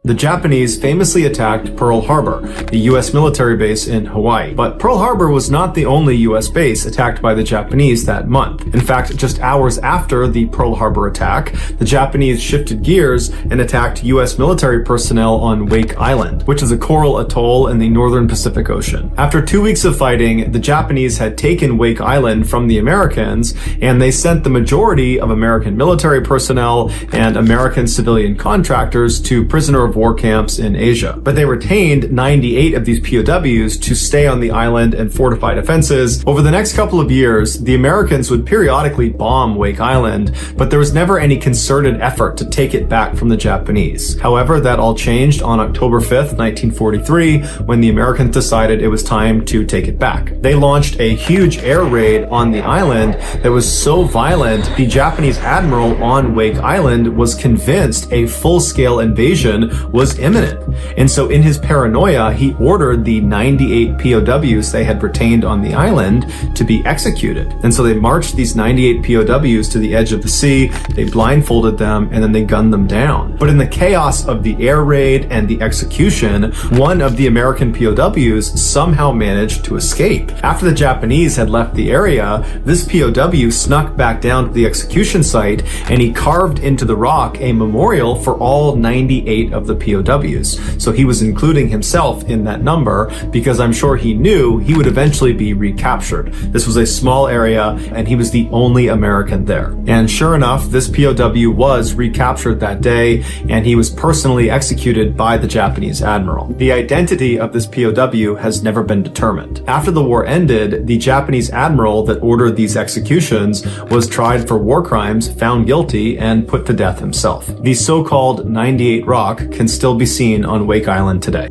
The Japanese famously attacked Pearl Harbor, the US military base in Hawaii. But Pearl Harbor was not the only US base attacked by the Japanese that month. In fact, just hours after the Pearl Harbor attack, the Japanese shifted gears and attacked US military personnel on Wake Island, which is a coral atoll in the northern Pacific Ocean. After 2 weeks of fighting, the Japanese had taken Wake Island from the Americans, and they sent the majority of American military personnel and American civilian contractors to prisoner of war camps in Asia. But they retained 98 of these POWs to stay on the island and fortify defenses. Over the next couple of years, the Americans would periodically bomb Wake Island, but there was never any concerted effort to take it back from the Japanese. However, that all changed on October 5th, 1943, when the Americans decided it was time to take it back. They launched a huge air raid on the island that was so violent, the Japanese admiral on Wake Island was convinced a full-scale invasion was imminent. And so in his paranoia, he ordered the 98 POWs they had retained on the island to be executed. And so they marched these 98 POWs to the edge of the sea, they blindfolded them, and then they gunned them down. But in the chaos of the air raid and the execution, one of the American POWs somehow managed to escape. After the Japanese had left the area, this POW snuck back down to the execution site, and he carved into the rock a memorial for all 98 of the POWs. So he was including himself in that number because I'm sure he knew he would eventually be recaptured. This was a small area and he was the only American there. And sure enough, this POW was recaptured that day and he was personally executed by the Japanese admiral. The identity of this POW has never been determined. After the war ended, the Japanese admiral that ordered these executions was tried for war crimes, found guilty, and put to death himself. The so-called 98 Rock can still be seen on Wake Island today.